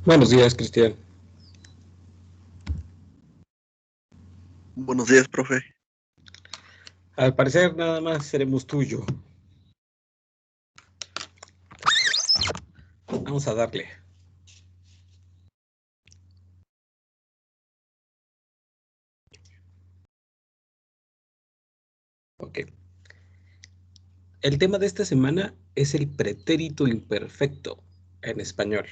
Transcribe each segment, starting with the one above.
Buenos días, Cristian. Buenos días, profe. Al parecer nada más seremos tuyo. Vamos a darle. Ok. El tema de esta semana es el pretérito imperfecto en español.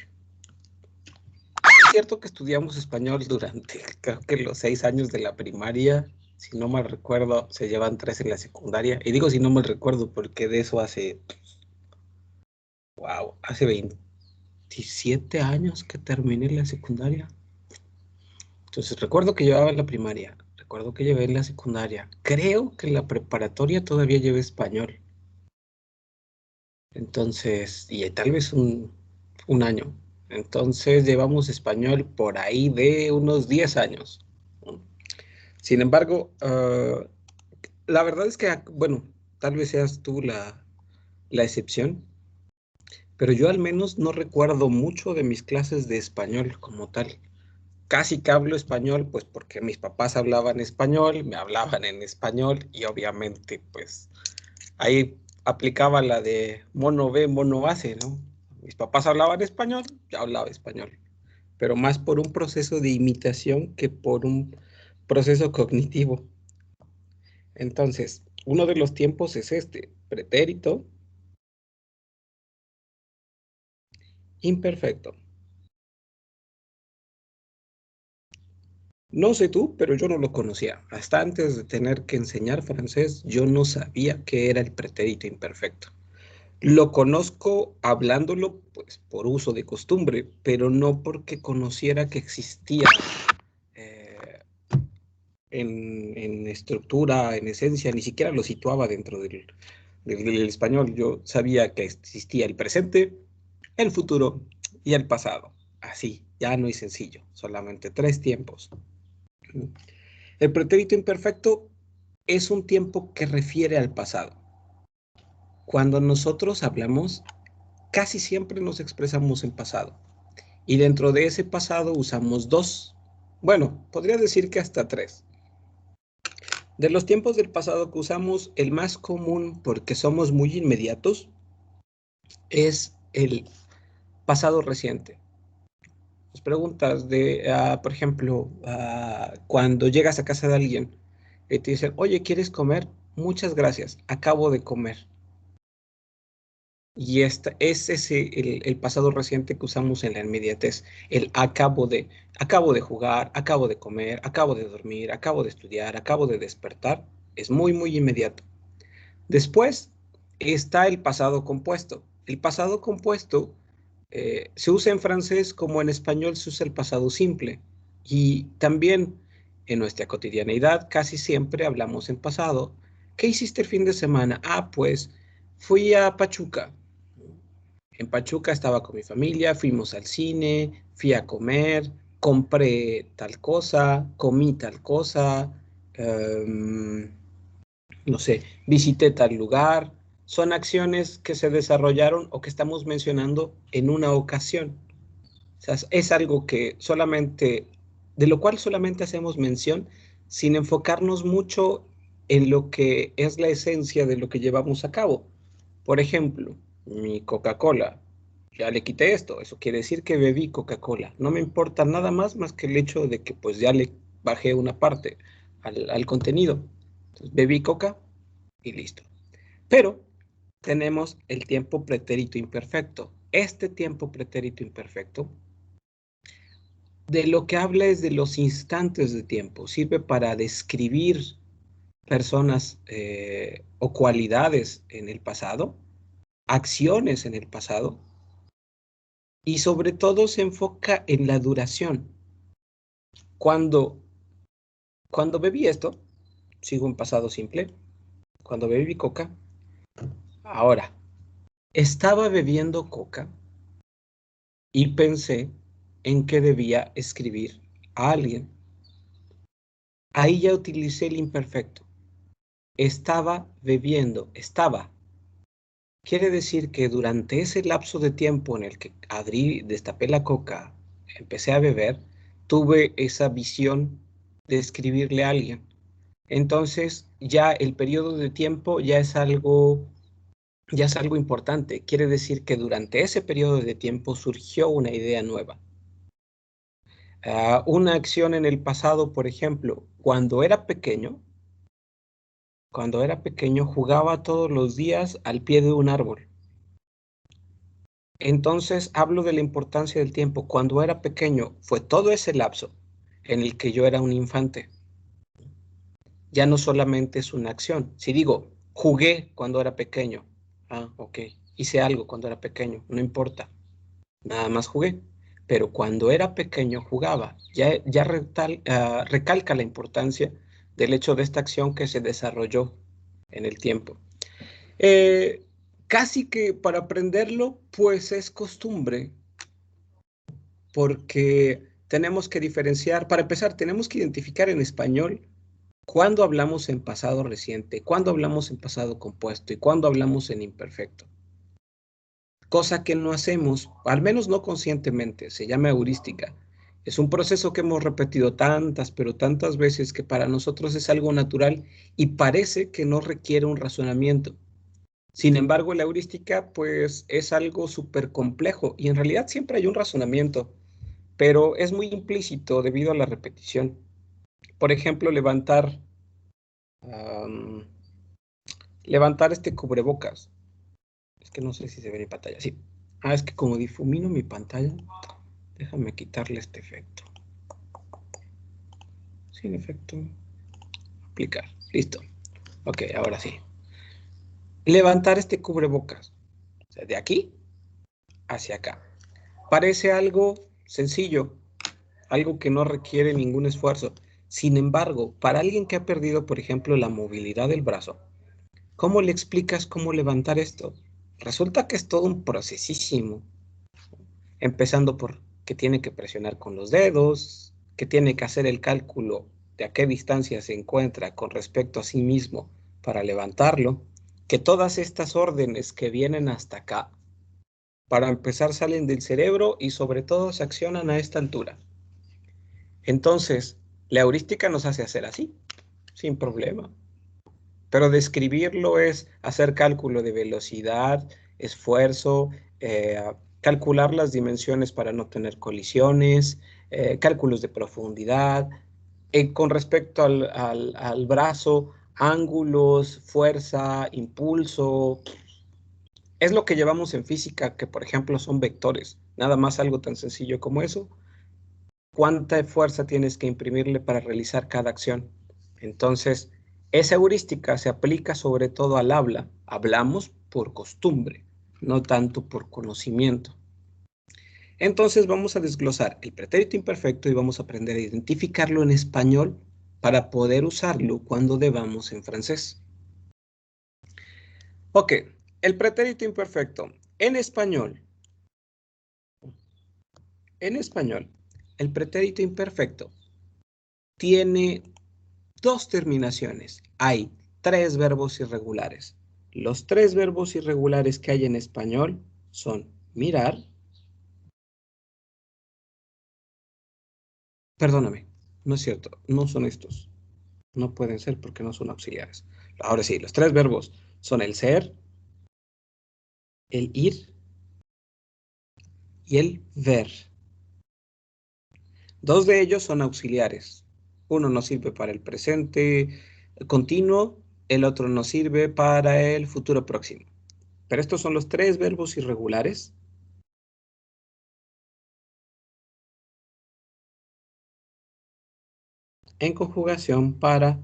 Es cierto que estudiamos español durante, creo que los 6 años de la primaria. Si no mal recuerdo, se llevan 3 en la secundaria. Y digo si no mal recuerdo porque de eso hace 27 años que terminé la secundaria. Entonces recuerdo que llevaba en la primaria, recuerdo que llevé en la secundaria. Creo que en la preparatoria todavía llevé español. Entonces, y tal vez un año. Entonces llevamos español por ahí de unos 10 años. Sin embargo, la verdad es que, bueno, tal vez seas tú la excepción, pero yo al menos no recuerdo mucho de mis clases de español como tal. Casi que hablo español, pues porque mis papás hablaban español, me hablaban en español y obviamente, pues ahí aplicaba la de mono ve, mono hace, ¿no? Mis papás hablaban español, yo hablaba español, pero más por un proceso de imitación que por un proceso cognitivo. Entonces, uno de los tiempos es este, pretérito imperfecto. No sé tú, pero yo no lo conocía. Hasta antes de tener que enseñar francés, yo no sabía qué era el pretérito imperfecto. Lo conozco hablándolo, pues, por uso de costumbre, pero no porque conociera que existía eh, en estructura, en esencia, ni siquiera lo situaba dentro del español. Yo sabía que existía el presente, el futuro y el pasado. Así, llano y sencillo, solamente 3 tiempos. El pretérito imperfecto es un tiempo que refiere al pasado. Cuando nosotros hablamos, casi siempre nos expresamos en pasado. Y dentro de ese pasado usamos dos. Bueno, podría decir que hasta 3. De los tiempos del pasado que usamos, el más común, porque somos muy inmediatos, es el pasado reciente. Las preguntas de, por ejemplo, cuando llegas a casa de alguien y te dicen, oye, ¿quieres comer? Muchas gracias, acabo de comer. Y esta es el pasado reciente que usamos en la inmediatez. El acabo de jugar, acabo de comer, acabo de dormir, acabo de estudiar, acabo de despertar. Es muy, muy inmediato. Después está el pasado compuesto. El pasado compuesto se usa en francés como en español se usa el pasado simple. Y también en nuestra cotidianeidad casi siempre hablamos en pasado. ¿Qué hiciste el fin de semana? Ah, pues fui a Pachuca. En Pachuca estaba con mi familia, fuimos al cine, fui a comer, compré tal cosa, comí tal cosa, um, no sé, visité tal lugar. Son acciones que se desarrollaron o que estamos mencionando en una ocasión. O sea, es algo que solamente, de lo cual solamente hacemos mención sin enfocarnos mucho en lo que es la esencia de lo que llevamos a cabo. Por ejemplo, mi Coca-Cola, ya le quité esto, eso quiere decir que bebí Coca-Cola. No me importa nada más que el hecho de que pues ya le bajé una parte al contenido. Entonces, bebí Coca y listo. Pero tenemos el tiempo pretérito imperfecto. Este tiempo pretérito imperfecto de lo que habla es de los instantes de tiempo. Sirve para describir personas o cualidades en el pasado, acciones en el pasado, y sobre todo se enfoca en la duración. Cuando, cuando bebí esto, sigo un pasado simple, cuando bebí coca, ahora, estaba bebiendo coca y pensé en que debía escribir a alguien. Ahí ya utilicé el imperfecto. Estaba bebiendo, estaba. Quiere decir que durante ese lapso de tiempo en el que abrí, destapé la coca, empecé a beber, tuve esa visión de escribirle a alguien. Entonces, ya el periodo de tiempo ya es algo importante. Quiere decir que durante ese periodo de tiempo surgió una idea nueva. Una acción en el pasado, por ejemplo, cuando era pequeño jugaba todos los días al pie de un árbol. Entonces hablo de la importancia del tiempo. Cuando era pequeño fue todo ese lapso en el que yo era un infante. Ya no solamente es una acción. Si digo, jugué cuando era pequeño. Ok. Hice algo cuando era pequeño. No importa. Nada más jugué. Pero cuando era pequeño jugaba. Ya recalca la importancia del hecho de esta acción que se desarrolló en el tiempo. Casi que para aprenderlo, pues es costumbre, porque tenemos que diferenciar, para empezar, tenemos que identificar en español cuándo hablamos en pasado reciente, cuándo hablamos en pasado compuesto y cuándo hablamos en imperfecto. Cosa que no hacemos, al menos no conscientemente, se llama heurística. Es un proceso que hemos repetido tantas, pero tantas veces que para nosotros es algo natural y parece que no requiere un razonamiento. Sin embargo, la heurística pues es algo súper complejo y en realidad siempre hay un razonamiento, pero es muy implícito debido a la repetición. Por ejemplo, am, levantar este cubrebocas. Es que no sé si se ve en mi pantalla. Sí. Es que como difumino mi pantalla, déjame quitarle este efecto. Sin efecto. Aplicar. Listo. Ok, ahora sí. Levantar este cubrebocas. O sea, de aquí hacia acá. Parece algo sencillo, algo que no requiere ningún esfuerzo. Sin embargo, para alguien que ha perdido, por ejemplo, la movilidad del brazo, ¿cómo le explicas cómo levantar esto? Resulta que es todo un procesísimo, empezando por que tiene que presionar con los dedos, que tiene que hacer el cálculo de a qué distancia se encuentra con respecto a sí mismo para levantarlo, que todas estas órdenes que vienen hasta acá, para empezar salen del cerebro y sobre todo se accionan a esta altura. Entonces, la heurística nos hace hacer así, sin problema. Pero describirlo es hacer cálculo de velocidad, esfuerzo, calcular las dimensiones para no tener colisiones, cálculos de profundidad, con respecto al brazo, ángulos, fuerza, impulso. Es lo que llevamos en física, que por ejemplo son vectores. Nada más algo tan sencillo como eso. ¿Cuánta fuerza tienes que imprimirle para realizar cada acción? Entonces, esa heurística se aplica sobre todo al habla. Hablamos por costumbre, no tanto por conocimiento. Entonces vamos a desglosar el pretérito imperfecto y vamos a aprender a identificarlo en español para poder usarlo cuando debamos en francés. Ok, el pretérito imperfecto. En español, el pretérito imperfecto tiene dos terminaciones. Hay tres verbos irregulares. Los tres verbos irregulares que hay en español son mirar. Perdóname, no es cierto, no son estos. No pueden ser porque no son auxiliares. Ahora sí, los tres verbos son el ser, el ir y el ver. Dos de ellos son auxiliares. Uno nos sirve para el presente continuo, el otro nos sirve para el futuro próximo. Pero estos son los tres verbos irregulares en conjugación para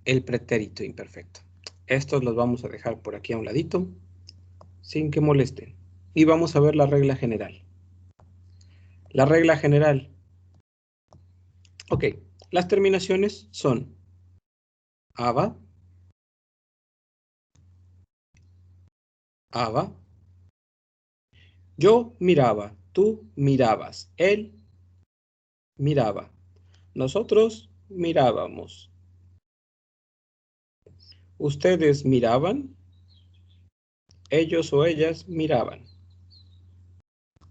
el pretérito imperfecto. Estos los vamos a dejar por aquí a un ladito, sin que molesten. Y vamos a ver la regla general. La regla general. Ok, las terminaciones son aba, aba. Yo miraba, tú mirabas, él miraba, nosotros mirábamos, ustedes miraban, ellos o ellas miraban.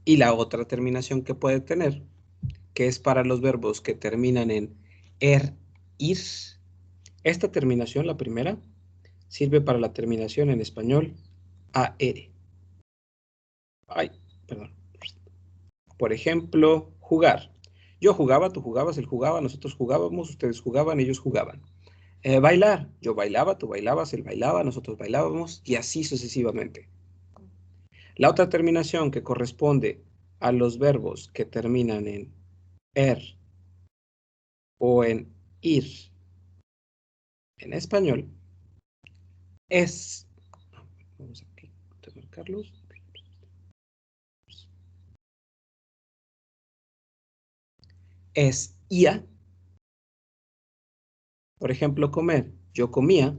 Y la otra terminación que puede tener que es para los verbos que terminan en ir. Esta terminación, la primera, sirve para la terminación en español AR. Ay, perdón. Por ejemplo, jugar. Yo jugaba, tú jugabas, él jugaba, nosotros jugábamos, ustedes jugaban, ellos jugaban. Bailar. Yo bailaba, tú bailabas, él bailaba, nosotros bailábamos, y así sucesivamente. La otra terminación que corresponde a los verbos que terminan en o en ir en español es, vamos aquí a marcarlos, es ia. Por ejemplo, comer. Yo comía,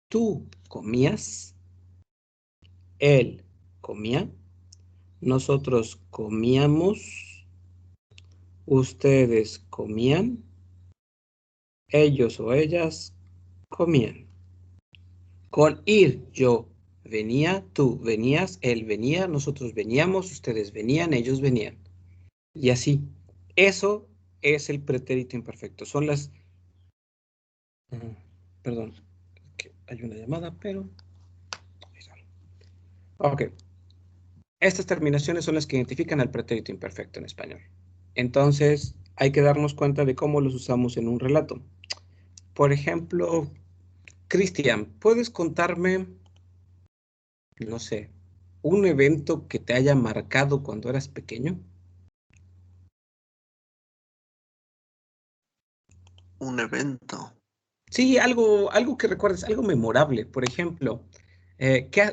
tú comías, él comía, nosotros comíamos, ustedes comían, ellos o ellas comían. Con ir, yo venía, tú venías, él venía, nosotros veníamos, ustedes venían, ellos venían. Y así. Eso es el pretérito imperfecto. Son las... perdón, que hay una llamada, pero... Ok. Estas terminaciones son las que identifican al pretérito imperfecto en español. Entonces, hay que darnos cuenta de cómo los usamos en un relato. Por ejemplo, Cristian, ¿puedes contarme, no sé, un evento que te haya marcado cuando eras pequeño? Un evento. Sí, algo que recuerdes, algo memorable. Por ejemplo,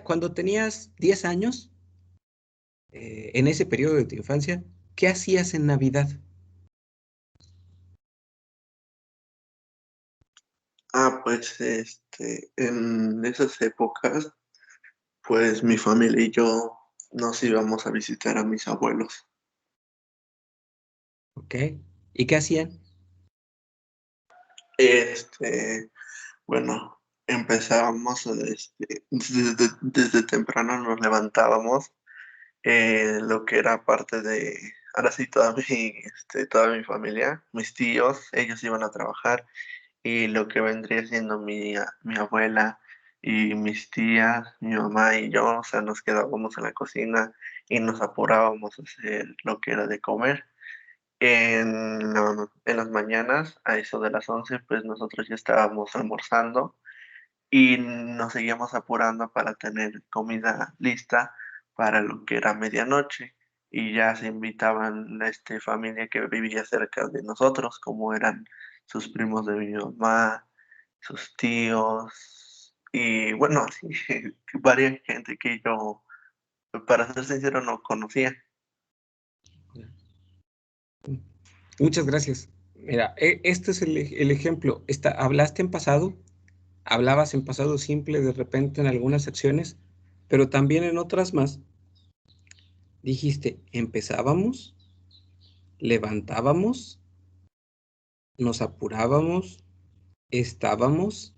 cuando tenías 10 años, en ese periodo de tu infancia, ¿qué hacías en Navidad? Pues en esas épocas, pues mi familia y yo nos íbamos a visitar a mis abuelos. ¿Ok? ¿Y qué hacían? Este, bueno, empezábamos, desde temprano nos levantábamos, lo que era parte de, ahora sí, toda mi familia, mis tíos, ellos iban a trabajar y lo que vendría siendo mi abuela y mis tías, mi mamá y yo, o sea, nos quedábamos en la cocina y nos apurábamos a hacer lo que era de comer. En las mañanas, a eso de las 11 pues nosotros ya estábamos almorzando y nos seguíamos apurando para tener comida lista para lo que era medianoche. Y ya se invitaban familia que vivía cerca de nosotros, como eran sus primos de mi mamá, sus tíos, y bueno, sí, varias gente que yo, para ser sincero, no conocía. Muchas gracias. Mira, este es el ejemplo. Hablaste en pasado, hablabas en pasado simple de repente en algunas acciones, pero también en otras más. Dijiste, empezábamos, levantábamos, nos apurábamos, estábamos,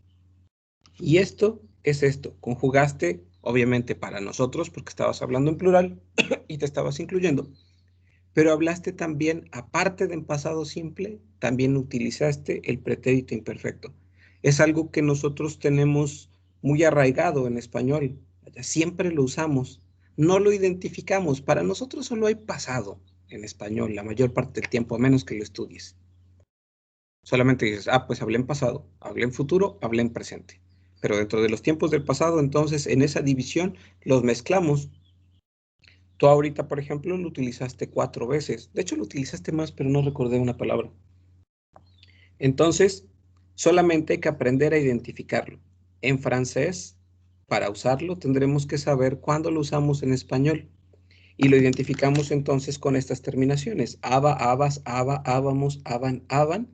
y esto es esto. Conjugaste, obviamente para nosotros, porque estabas hablando en plural y te estabas incluyendo, pero hablaste también, aparte de en pasado simple, también utilizaste el pretérito imperfecto. Es algo que nosotros tenemos muy arraigado en español. Siempre lo usamos, no lo identificamos. Para nosotros solo hay pasado en español la mayor parte del tiempo, a menos que lo estudies. Solamente dices, pues hablé en pasado, hablé en futuro, hablé en presente. Pero dentro de los tiempos del pasado, entonces, en esa división, los mezclamos. Tú ahorita, por ejemplo, lo utilizaste 4 veces. De hecho, lo utilizaste más, pero no recordé una palabra. Entonces, solamente hay que aprender a identificarlo. En francés, para usarlo, tendremos que saber cuándo lo usamos en español. Y lo identificamos entonces con estas terminaciones. Aba, abas, aba, ábamos, aban, aban.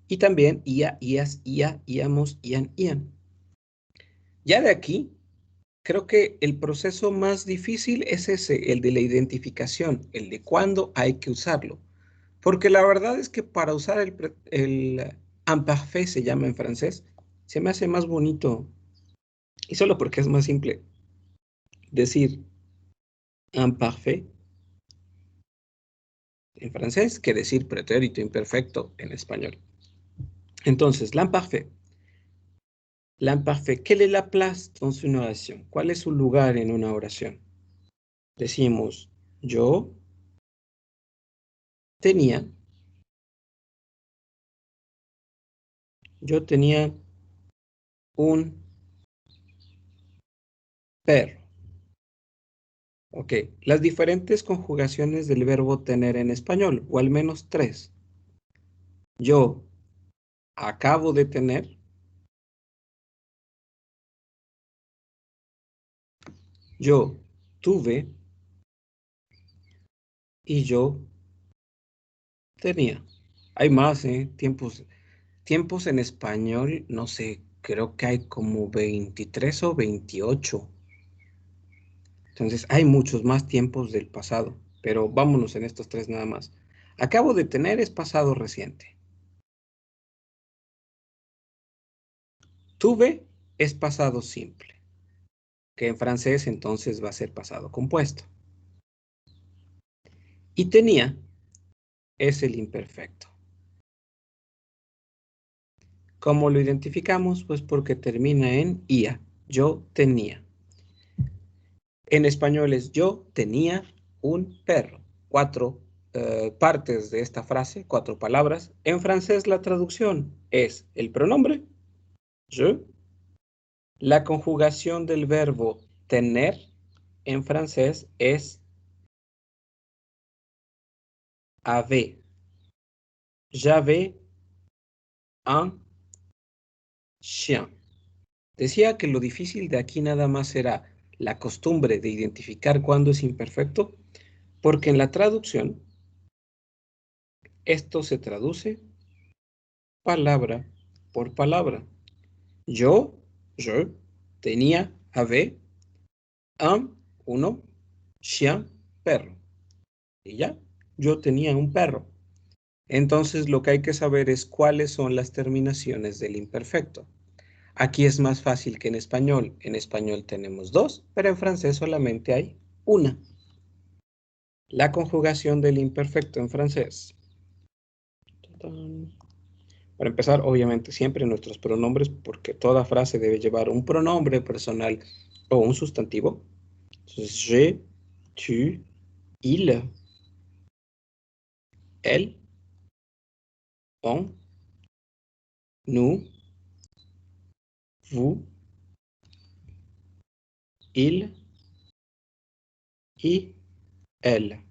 Y también ia, ias, ia, íamos, ian, ian. Ya de aquí, creo que el proceso más difícil es ese, el de la identificación, el de cuándo hay que usarlo. Porque la verdad es que para usar el imparfait, se llama en francés, se me hace más bonito, y solo porque es más simple, decir imparfait en francés que decir pretérito imperfecto en español. Entonces, l'imparfait. L'imparfait, quelle est la place dans une oración? ¿Cuál es su lugar en una oración? Decimos, yo tenía un perro. Ok, las diferentes conjugaciones del verbo tener en español, o al menos 3. Yo acabo de tener. Yo tuve. Y yo tenía. Hay más, ¿eh? Tiempos en español, no sé, creo que hay como 23 o 28. Entonces, hay muchos más tiempos del pasado, pero vámonos en estos 3 nada más. Acabo de tener es pasado reciente. Tuve es pasado simple, que en francés entonces va a ser pasado compuesto. Y tenía es el imperfecto. ¿Cómo lo identificamos? Pues porque termina en ia. Yo tenía. En español es yo tenía un perro. 4 partes de esta frase, 4 palabras. En francés la traducción es el pronombre, je. La conjugación del verbo tener en francés es avait. J'avais un chien. Decía que lo difícil de aquí nada más era la costumbre de identificar cuándo es imperfecto, porque en la traducción esto se traduce palabra por palabra. Je tenía, avait, uno, chien, perro. Y ya, yo tenía un perro. Entonces lo que hay que saber es cuáles son las terminaciones del imperfecto. Aquí es más fácil que en español. En español tenemos 2, pero en francés solamente hay una. La conjugación del imperfecto en francés. Para empezar, obviamente, siempre nuestros pronombres, porque toda frase debe llevar un pronombre personal o un sustantivo. Entonces, je, tu, il, elle, on, nous, vous, il y elle.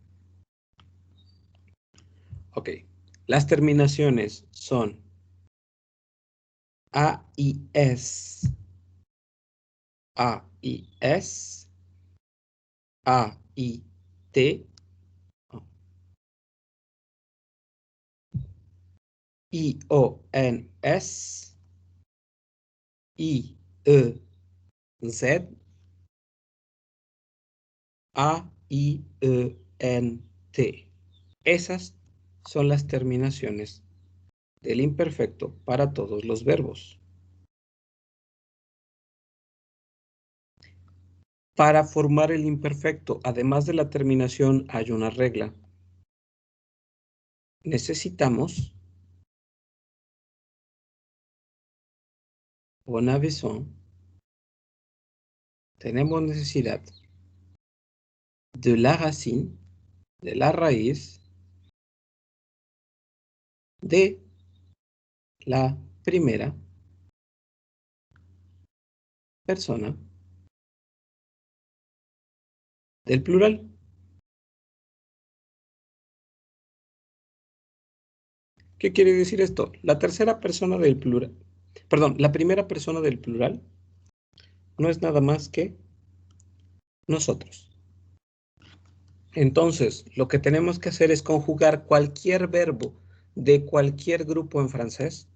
Ok, las terminaciones son a y s, a y s, a y t, i o n s, i e z, a i e n t. Esas son las terminaciones del imperfecto para todos los verbos. Para formar el imperfecto, además de la terminación, hay una regla. Necesitamos, on a besoin, tenemos necesidad de la racine, de la raíz, de la primera persona del plural. ¿Qué quiere decir esto? La tercera persona del plural, perdón, la primera persona del plural no es nada más que nosotros. Entonces, lo que tenemos que hacer es conjugar cualquier verbo de cualquier grupo en francés.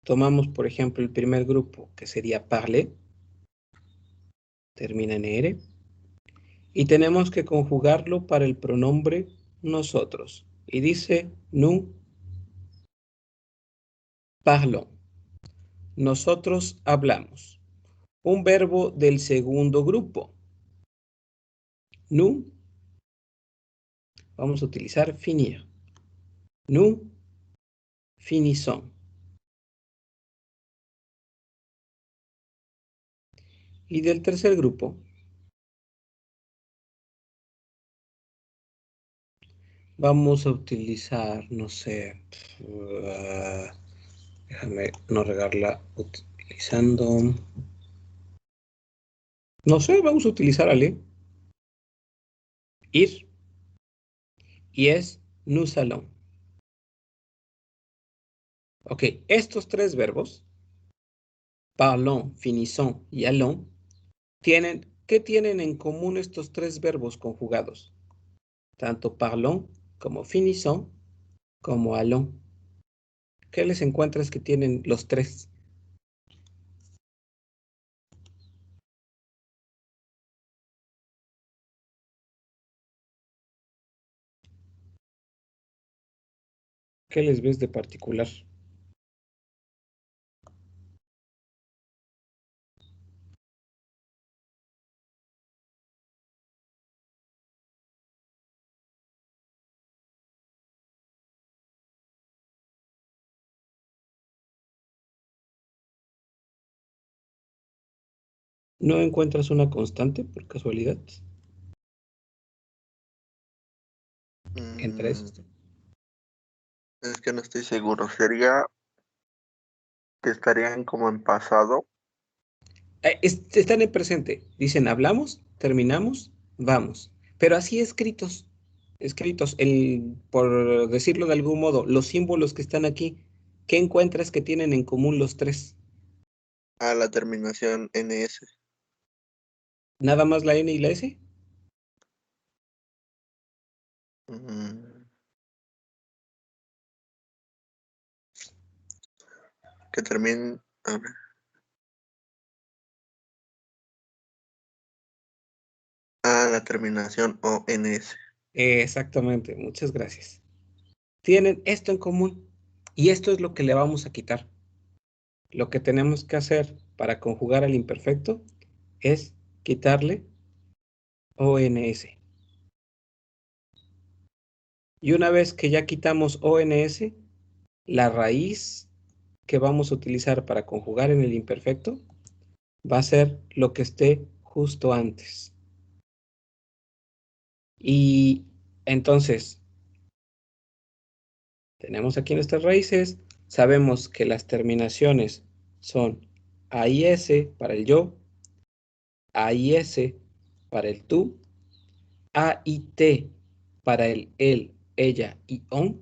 Tomamos, por ejemplo, el primer grupo, que sería parler, termina en er, y tenemos que conjugarlo para el pronombre nosotros. Y dice, nous parlons. Nosotros hablamos. Un verbo del segundo grupo. Nous Vamos a utilizar finir. Nous finissons. Y del tercer grupo, vamos a utilizar, no sé, déjame no regarla utilizando, no sé, vamos a utilizar aller, ir, y es nous allons. Ok, estos tres verbos, parlons, finissons y allons, ¿qué tienen en común estos tres verbos conjugados? Tanto parlons como finissons como allons. ¿Qué les encuentras que tienen los tres? ¿Qué les ves de particular? ¿No encuentras una constante por casualidad entre Mm, esos? es que no estoy seguro. ¿Sería que estarían como en pasado? Están en presente. Dicen hablamos, terminamos, vamos. Pero así escritos, por decirlo de algún modo, los símbolos que están aquí, ¿qué encuentras que tienen en común los tres? A la terminación NS. ¿Nada más la N y la S? Mm, que terminen. A ver. A la terminación ONS. Exactamente, muchas gracias. Tienen esto en común y esto es lo que le vamos a quitar. Lo que tenemos que hacer para conjugar al imperfecto es quitarle ONS. Y una vez que ya quitamos ONS, la raíz que vamos a utilizar para conjugar en el imperfecto va a ser lo que esté justo antes. Y entonces, tenemos aquí nuestras raíces, sabemos que las terminaciones son A y S para el yo, A y S para el tú, A y T para el él, ella y on,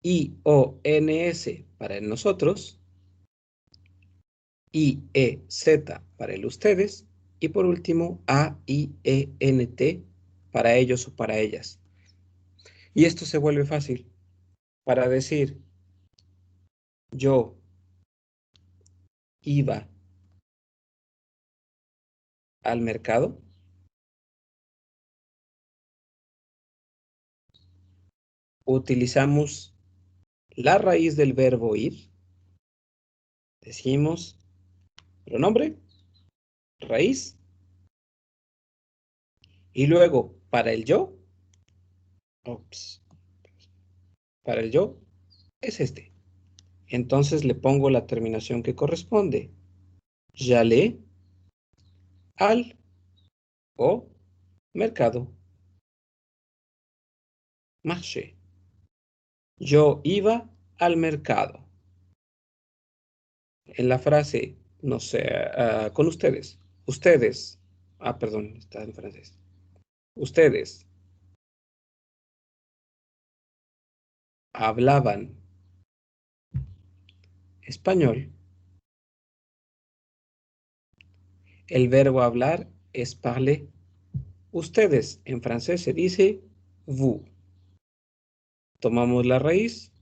I, O, N, S para el nosotros, I, E, Z para el ustedes, y por último, A, I, E, N, T para ellos o para ellas. Y esto se vuelve fácil para decir yo iba al mercado, utilizamos la raíz del verbo ir, decimos pronombre, raíz, y luego ups, para el yo es este. Entonces le pongo la terminación que corresponde. J'allais al o mercado. Marché. Yo iba al mercado. En la frase, no sé, con ustedes. Ustedes. Perdón, está en francés. Ustedes hablaban español. El verbo hablar es parler. Ustedes en francés se dice vous. Tomamos la raíz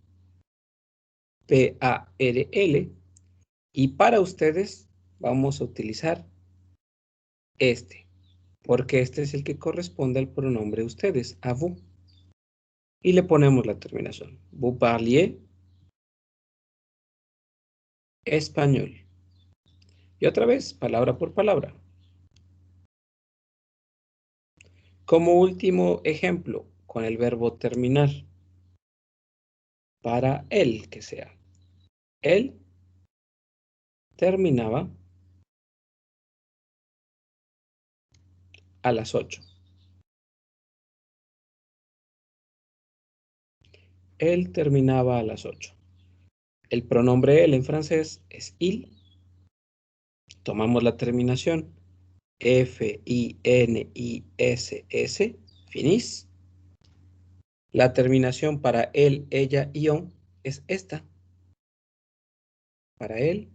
P-A-R-L y para ustedes vamos a utilizar este, porque este es el que corresponde al pronombre ustedes, a vous. Y le ponemos la terminación. Vous parliez español. Y otra vez, palabra por palabra. Como último ejemplo, con el verbo terminar. Para él, que sea. Él terminaba a las 8. Él terminaba a las 8. El pronombre él en francés es il. Tomamos la terminación F-I-N-I-S-S, finis. La terminación para él, ella y on es esta. Para él,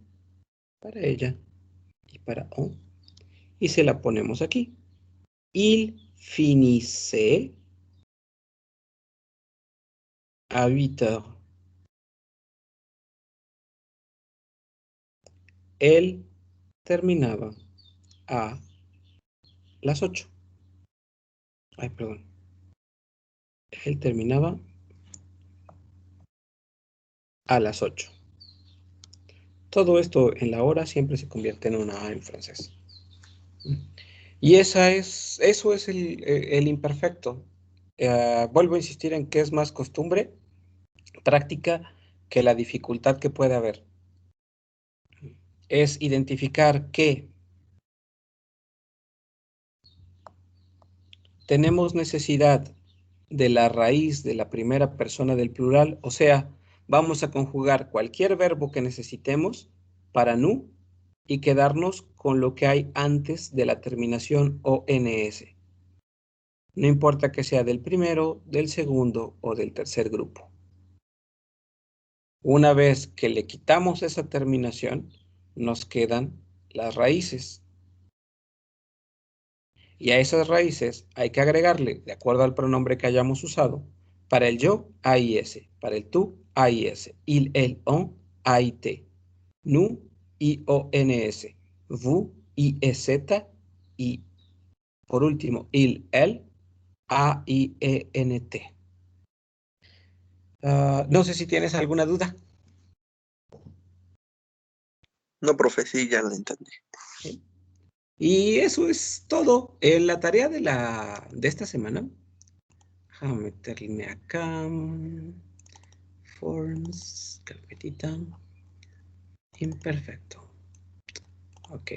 para ella y para on. Y se la ponemos aquí. Il finissait à 8 heures. Él terminaba a las 8. Ay, perdón. Él terminaba a las 8. Todo esto en la hora siempre se convierte en una A en francés. Y eso es el imperfecto. Vuelvo a insistir en que es más costumbre, práctica, que la dificultad que puede haber. Es identificar que tenemos necesidad de la raíz de la primera persona del plural, o sea, vamos a conjugar cualquier verbo que necesitemos para nu y quedarnos con lo que hay antes de la terminación ONS. No importa que sea del primero, del segundo o del tercer grupo. Una vez que le quitamos esa terminación, nos quedan las raíces. Y a esas raíces hay que agregarle, de acuerdo al pronombre que hayamos usado, para el yo, AIS, para el tú, AIS, il, el, on, AIT, nu, IONS, vous, IEZ, y por último, il, el, AIENT. No sé si tienes alguna duda. No, profe, sí, ya lo entendí. ¿Sí? Y eso es todo. La tarea de esta semana. Déjame meterme acá. Forms, carpetita. Imperfecto. Ok.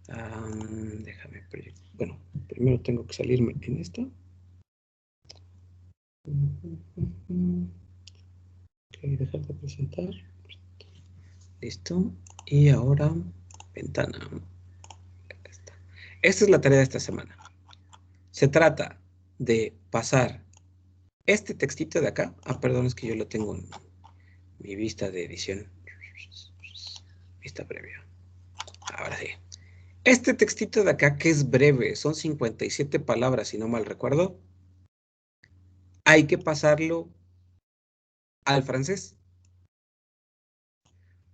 Déjame proyectar. Bueno, primero tengo que salirme en esto. Ok, dejar de presentar. Listo. Y ahora, ventana. Esta es la tarea de esta semana. Se trata de pasar este textito de acá. Perdón, es que yo lo tengo en mi vista de edición. Vista previa. Ahora sí. Este textito de acá, que es breve, son 57 palabras, si no mal recuerdo, hay que pasarlo al francés.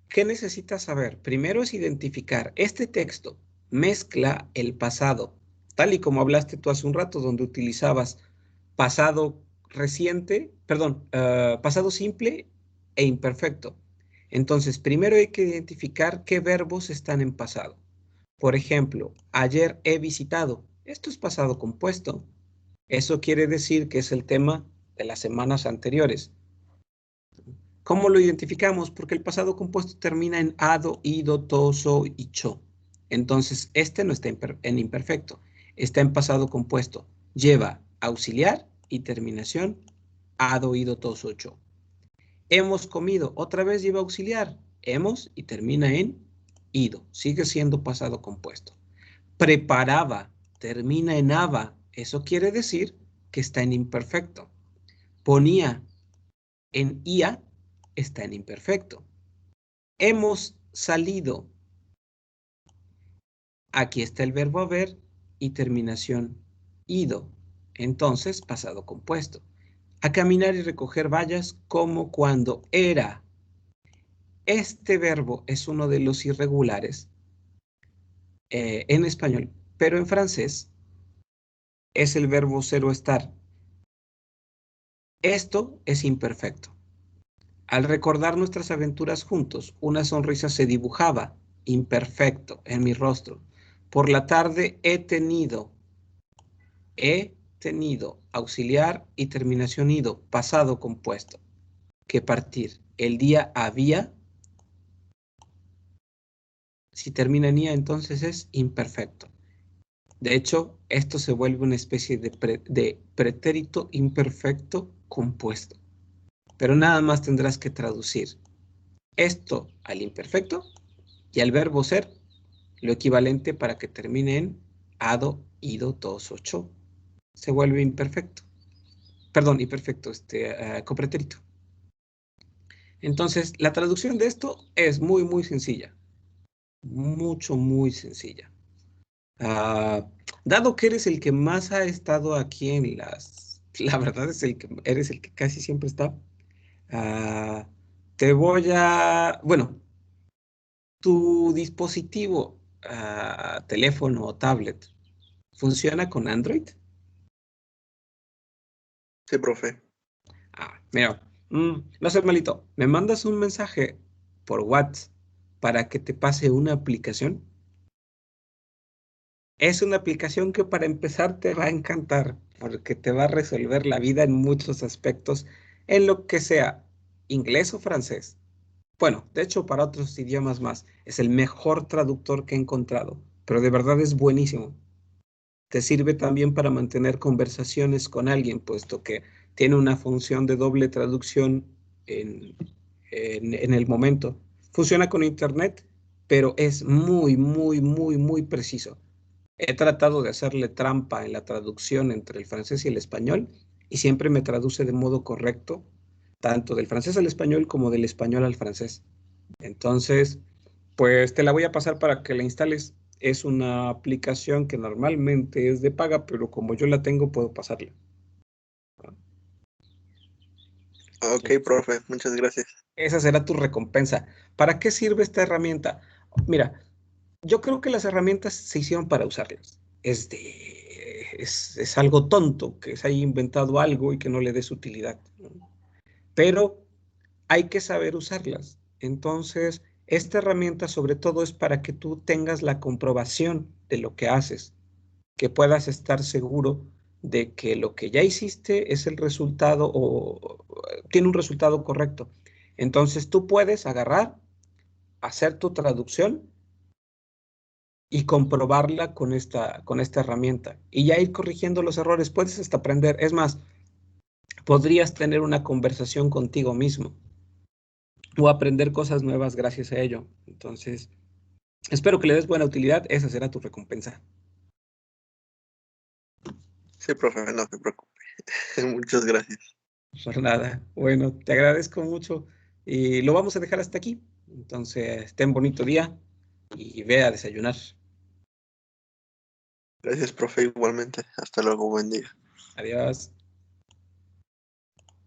¿Qué necesitas saber? Primero es identificar este texto, mezcla el pasado, tal y como hablaste tú hace un rato, donde utilizabas pasado reciente, perdón, pasado simple e imperfecto. Entonces, primero hay que identificar qué verbos están en pasado. Por ejemplo, ayer he visitado. Esto es pasado compuesto. Eso quiere decir que es el tema de las semanas anteriores. ¿Cómo lo identificamos? Porque el pasado compuesto termina en ado, ido, to, so y cho. Entonces, este no está en imperfecto, está en pasado compuesto. Lleva auxiliar y terminación ado, ido, to, so, cho. Hemos comido, otra vez lleva auxiliar. Hemos y termina en ido. Sigue siendo pasado compuesto. Preparaba, termina en aba. Eso quiere decir que está en imperfecto. Ponía en ia, está en imperfecto. Hemos salido. Aquí está el verbo haber y terminación ido. Entonces, pasado compuesto. A caminar y recoger vallas como cuando era. Este verbo es uno de los irregulares en español, pero en francés es el verbo ser o estar. Esto es imperfecto. Al recordar nuestras aventuras juntos, una sonrisa se dibujaba, imperfecto, en mi rostro. Por la tarde he tenido he tenido auxiliar y terminación ido, pasado compuesto, que partir. El día había, si termina en ia, entonces es imperfecto. De hecho, esto se vuelve una especie de pretérito imperfecto compuesto. Pero nada más tendrás que traducir esto al imperfecto y al verbo ser lo equivalente para que termine en ado, ido, dos, ocho. Se vuelve imperfecto. Perdón, imperfecto, con pretérito. Entonces, la traducción de esto es muy, muy sencilla. Muy sencilla. Dado que eres el que más ha estado aquí en la verdad es eres el que casi siempre está, ah, te voy a, bueno, tu dispositivo, teléfono o tablet, ¿funciona con Android? Sí, profe. Mira, no seas malito, me mandas un mensaje por WhatsApp para que te pase una aplicación. Es una aplicación que para empezar te va a encantar porque te va a resolver la vida en muchos aspectos, en lo que sea inglés o francés. Bueno, de hecho para otros idiomas más. Es el mejor traductor que he encontrado, pero de verdad es buenísimo. Te sirve también para mantener conversaciones con alguien, puesto que tiene una función de doble traducción en, en el momento. Funciona con internet, pero es muy preciso. He tratado de hacerle trampa en la traducción entre el francés y el español y siempre me traduce de modo correcto, tanto del francés al español como del español al francés. Entonces, pues te la voy a pasar para que la instales. Es una aplicación que normalmente es de paga, pero como yo la tengo, puedo pasarla. Ok, profe, muchas gracias. Esa será tu recompensa. ¿Para qué sirve esta herramienta? Mira, yo creo que las herramientas se hicieron para usarlas. Es algo tonto que se haya inventado algo y que no le des utilidad, ¿no? Pero hay que saber usarlas. Entonces, esta herramienta sobre todo es para que tú tengas la comprobación de lo que haces, que puedas estar seguro de que lo que ya hiciste es el resultado o tiene un resultado correcto. Entonces, tú puedes agarrar, hacer tu traducción y comprobarla con esta herramienta y ya ir corrigiendo los errores. Puedes hasta aprender. Es más, podrías tener una conversación contigo mismo o aprender cosas nuevas gracias a ello. Entonces, espero que le des buena utilidad. Esa será tu recompensa. Sí, profe, no se preocupe. Muchas gracias. Por nada. Bueno, te agradezco mucho y lo vamos a dejar hasta aquí. Entonces, ten bonito día y ve a desayunar. Gracias, profe, igualmente. Hasta luego, buen día. Adiós.